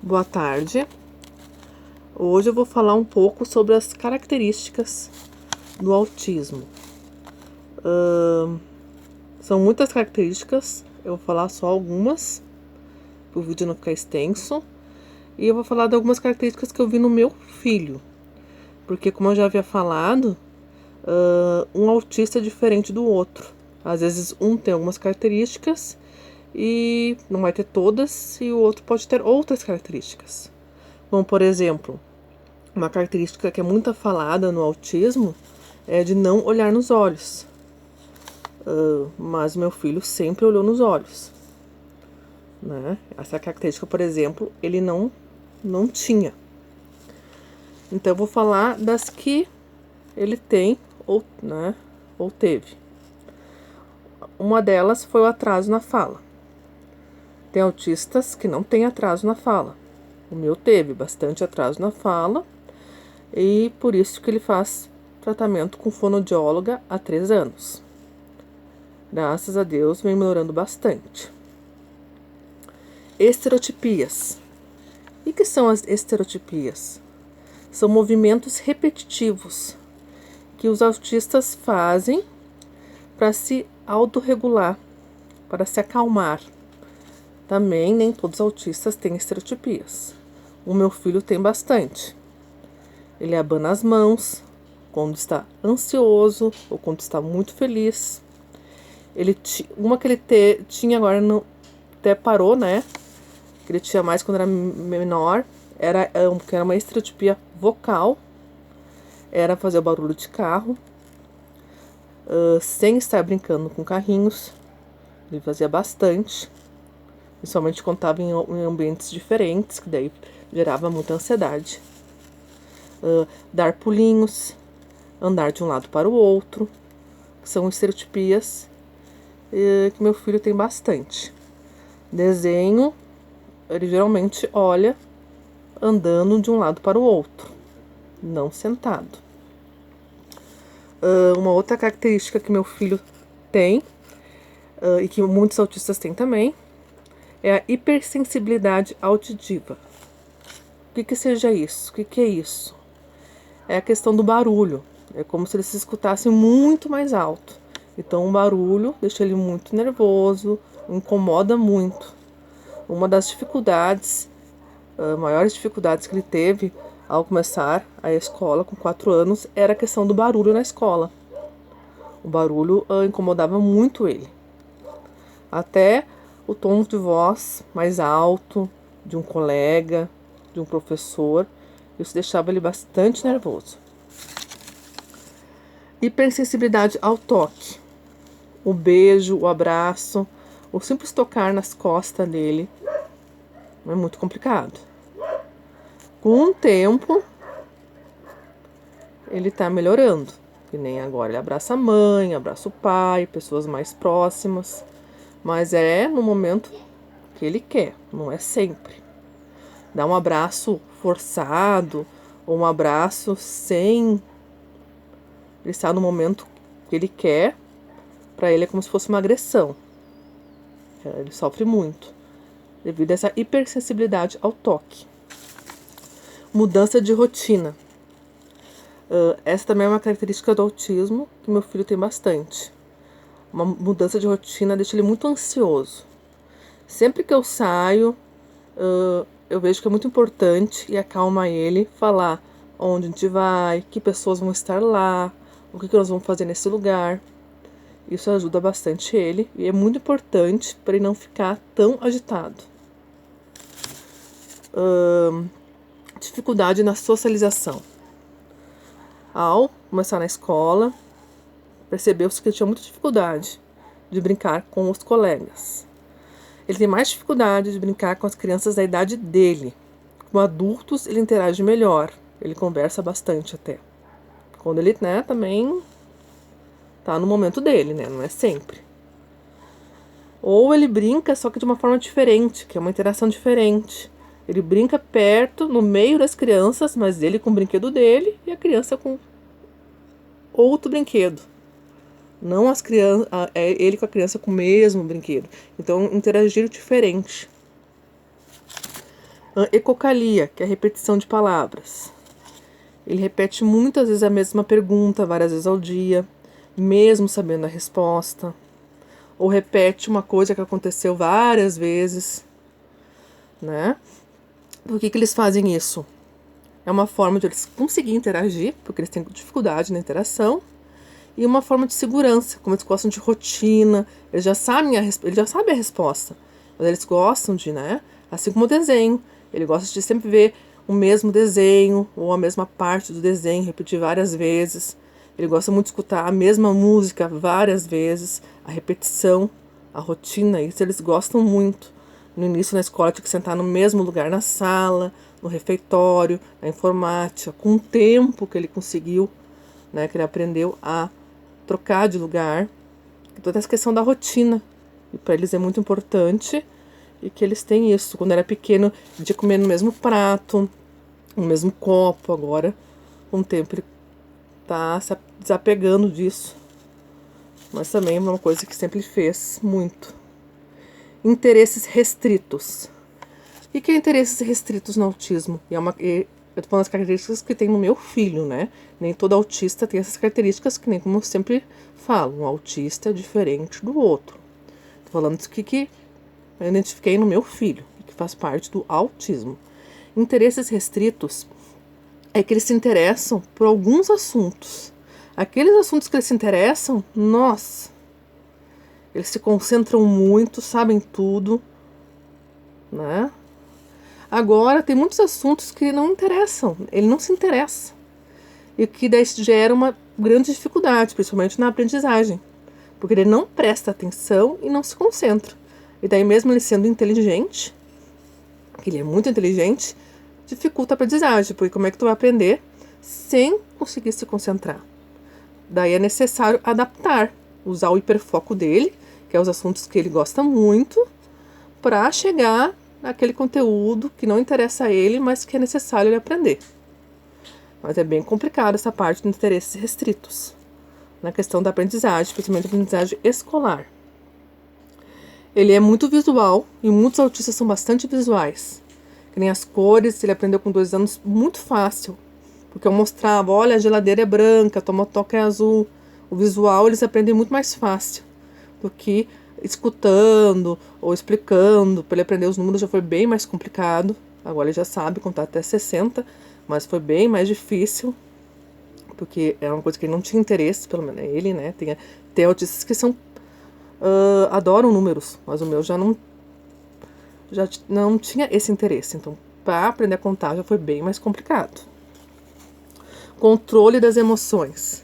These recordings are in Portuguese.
Boa tarde. Hoje eu vou falar um pouco sobre as características do autismo. São muitas características, eu vou falar só algumas, para o vídeo não ficar extenso. E eu vou falar de algumas características que eu vi no meu filho. Porque, como eu já havia falado, um autista é diferente do outro. Às vezes um tem algumas características e não vai ter todas, e o outro pode ter outras características. Como, por exemplo, uma característica que é muito falada no autismo é de não olhar nos olhos. Mas meu filho sempre olhou nos olhos, né? Essa característica, por exemplo, ele não tinha. Então eu vou falar das que ele tem ou teve. Uma delas foi o atraso na fala. Tem autistas que não têm atraso na fala. O meu teve bastante atraso na fala e por isso que ele faz tratamento com fonoaudióloga há 3 anos. Graças a Deus vem melhorando bastante. Estereotipias. O que são as estereotipias? São movimentos repetitivos que os autistas fazem para se autorregular, para se acalmar. Também nem todos os autistas têm estereotipias. O meu filho tem bastante. Ele abana as mãos quando está ansioso ou quando está muito feliz. Uma que ele tinha agora até parou, né? Que ele tinha mais quando era menor. Que era uma estereotipia vocal. Era fazer o barulho de carro. Sem estar brincando com carrinhos. Ele fazia bastante. Principalmente quando estava em ambientes diferentes, que daí gerava muita ansiedade. Dar pulinhos, andar de um lado para o outro, que são estereotipias que meu filho tem bastante. Desenho, ele geralmente olha andando de um lado para o outro, não sentado. Uma outra característica que meu filho tem, e que muitos autistas têm também, é a hipersensibilidade auditiva. O que seja isso? O que é isso? É a questão do barulho. É como se ele se escutasse muito mais alto. Então, o barulho deixa ele muito nervoso, incomoda muito. Uma das dificuldades, maiores dificuldades que ele teve ao começar a escola com 4 anos, era a questão do barulho na escola. O barulho incomodava muito ele. Até o tom de voz mais alto de um colega, de um professor, isso deixava ele bastante nervoso. Hipersensibilidade ao toque. O beijo, o abraço, o simples tocar nas costas dele é muito complicado. Com o tempo, ele tá melhorando. Que nem agora ele abraça a mãe, abraça o pai, pessoas mais próximas. Mas é no momento que ele quer, não é sempre. Dar um abraço forçado ou um abraço sem ele estar no momento que ele quer, para ele é como se fosse uma agressão. Ele sofre muito devido a essa hipersensibilidade ao toque. Mudança de rotina. Essa também é uma característica do autismo que meu filho tem bastante. Uma mudança de rotina deixa ele muito ansioso. Sempre que eu saio, eu vejo que é muito importante e acalma ele falar onde a gente vai, que pessoas vão estar lá, o que nós vamos fazer nesse lugar. Isso ajuda bastante ele e é muito importante para ele não ficar tão agitado. Dificuldade na socialização. Ao começar na escola, percebeu-se que ele tinha muita dificuldade de brincar com os colegas. Ele tem mais dificuldade de brincar com as crianças da idade dele. Com adultos, ele interage melhor. Ele conversa bastante até. Quando ele, também tá no momento dele, não é sempre. Ou ele brinca, só que de uma forma diferente, que é uma interação diferente. Ele brinca perto, no meio das crianças, mas ele com o brinquedo dele e a criança com outro brinquedo. Não ele com a criança com o mesmo brinquedo. Então, interagir diferente. Ecocalia, que é a repetição de palavras. Ele repete muitas vezes a mesma pergunta, várias vezes ao dia, mesmo sabendo a resposta. Ou repete uma coisa que aconteceu várias vezes, né? Por que eles fazem isso? É uma forma de eles conseguirem interagir, porque eles têm dificuldade na interação, e uma forma de segurança, como eles gostam de rotina, eles já sabem a resposta, mas eles gostam de, né? Assim como o desenho, ele gosta de sempre ver o mesmo desenho, ou a mesma parte do desenho, repetir várias vezes. Ele gosta muito de escutar a mesma música várias vezes, a repetição, a rotina, isso eles gostam muito. No início na escola tinha que sentar no mesmo lugar na sala, no refeitório, na informática, com o tempo que ele conseguiu, né, que ele aprendeu a trocar de lugar. Toda essa questão da rotina, e para eles é muito importante, e que eles têm isso. Quando era pequeno, de comer no mesmo prato, no mesmo copo. Agora, com o tempo, ele tá se desapegando disso. Mas também é uma coisa que sempre fez muito. Interesses restritos. O que é interesses restritos no autismo? Eu tô falando as características que tem no meu filho, né? Nem todo autista tem essas características, que nem como eu sempre falo. Um autista é diferente do outro. Tô falando do que eu identifiquei no meu filho, que faz parte do autismo. Interesses restritos é que eles se interessam por alguns assuntos. Aqueles assuntos que eles se interessam, nossa, eles se concentram muito, sabem tudo, né? Agora, tem muitos assuntos que não interessam, ele não se interessa. E que daí gera uma grande dificuldade, principalmente na aprendizagem. Porque ele não presta atenção e não se concentra. E daí mesmo ele sendo inteligente, que ele é muito inteligente, dificulta a aprendizagem. Porque como é que tu vai aprender sem conseguir se concentrar? Daí é necessário adaptar, usar o hiperfoco dele, que é os assuntos que ele gosta muito, para chegar naquele conteúdo que não interessa a ele, mas que é necessário ele aprender. Mas é bem complicado essa parte de interesses restritos, na questão da aprendizagem, principalmente a aprendizagem escolar. Ele é muito visual, e muitos autistas são bastante visuais. Que nem as cores, ele aprendeu com 2 anos muito fácil. Porque eu mostrava, olha, a geladeira é branca, a toca é azul. O visual eles aprendem muito mais fácil do que escutando ou explicando. Para ele aprender os números já foi bem mais complicado. Agora ele já sabe contar até 60, mas foi bem mais difícil. Porque é uma coisa que ele não tinha interesse, pelo menos ele, né? Tem autistas que adoram números, mas o meu já não tinha esse interesse. Então, para aprender a contar já foi bem mais complicado. Controle das emoções.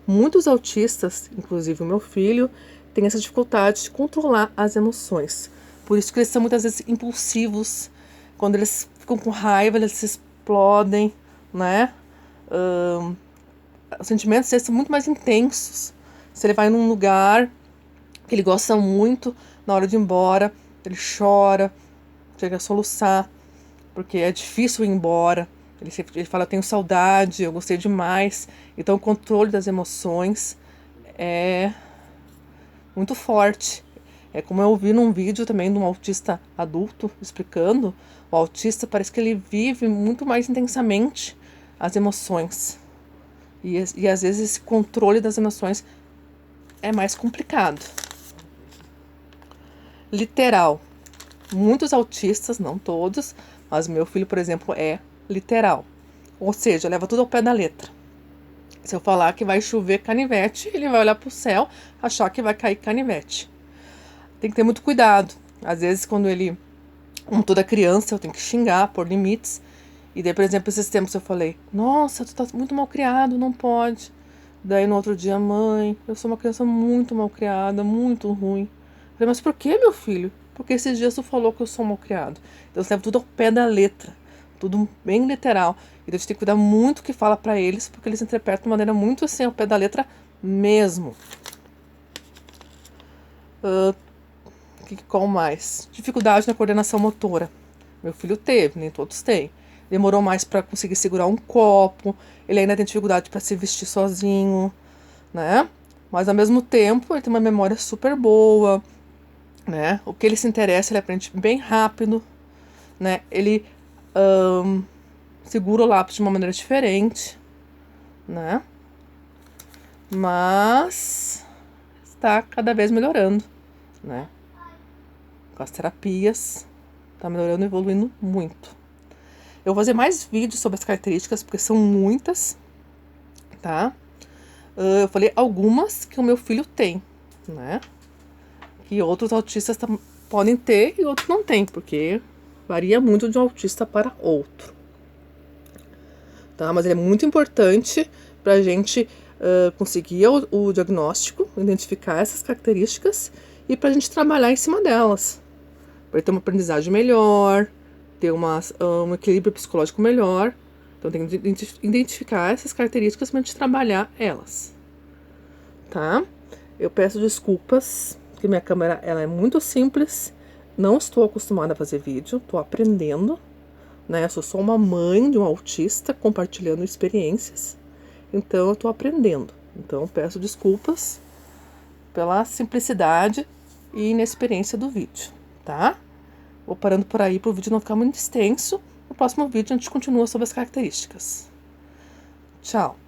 Muitos autistas, inclusive o meu filho, têm essa dificuldade de controlar as emoções. Por isso que eles são muitas vezes impulsivos. Quando eles ficam com raiva, eles se explodem, né? Os sentimentos deles são muito mais intensos. Se ele vai num lugar que ele gosta muito, na hora de ir embora, ele chora, chega a soluçar, porque é difícil ir embora. Ele fala, eu tenho saudade, eu gostei demais. Então o controle das emoções é muito forte. É como eu vi num vídeo também de um autista adulto explicando. O autista parece que ele vive muito mais intensamente as emoções. E às vezes esse controle das emoções é mais complicado. Literal. Muitos autistas, não todos, mas meu filho, por exemplo, é literal. Ou seja, leva tudo ao pé da letra. Se eu falar que vai chover canivete, ele vai olhar pro céu, achar que vai cair canivete. Tem que ter muito cuidado. Às vezes, como toda criança, eu tenho que xingar, pôr limites. E daí, por exemplo, esses tempos eu falei, nossa, tu tá muito mal criado, não pode. Daí no outro dia, mãe, eu sou uma criança muito mal criada, muito ruim. Eu falei, mas por que, meu filho? Porque esses dias tu falou que eu sou mal criado. Então você leva tudo ao pé da letra. Tudo bem literal. Então a gente tem que cuidar muito do que fala pra eles, porque eles interpretam de maneira muito assim, ao pé da letra mesmo. Qual mais? Dificuldade na coordenação motora. Meu filho teve, nem todos têm. Demorou mais para conseguir segurar um copo. Ele ainda tem dificuldade para se vestir sozinho, né? Mas ao mesmo tempo, ele tem uma memória super boa, né? O que ele se interessa, ele aprende bem rápido, né? Ele seguro o lápis de uma maneira diferente, né? Mas está cada vez melhorando, né? Com as terapias, tá melhorando e evoluindo muito. Eu vou fazer mais vídeos sobre as características, porque são muitas, tá? Eu falei algumas que o meu filho tem, né? Que outros autistas podem ter e outros não têm, porque varia muito de um autista para outro. Tá? Mas ele é muito importante para a gente conseguir o diagnóstico, identificar essas características e para a gente trabalhar em cima delas. Para ter uma aprendizagem melhor, ter um equilíbrio psicológico melhor. Então tem que identificar essas características para a gente trabalhar elas. Tá? Eu peço desculpas, porque minha câmera ela é muito simples. Não estou acostumada a fazer vídeo, estou aprendendo. Né? Eu sou só uma mãe de um autista compartilhando experiências. Então eu estou aprendendo. Então peço desculpas pela simplicidade e inexperiência do vídeo, tá? Vou parando por aí para o vídeo não ficar muito extenso. No próximo vídeo a gente continua sobre as características. Tchau!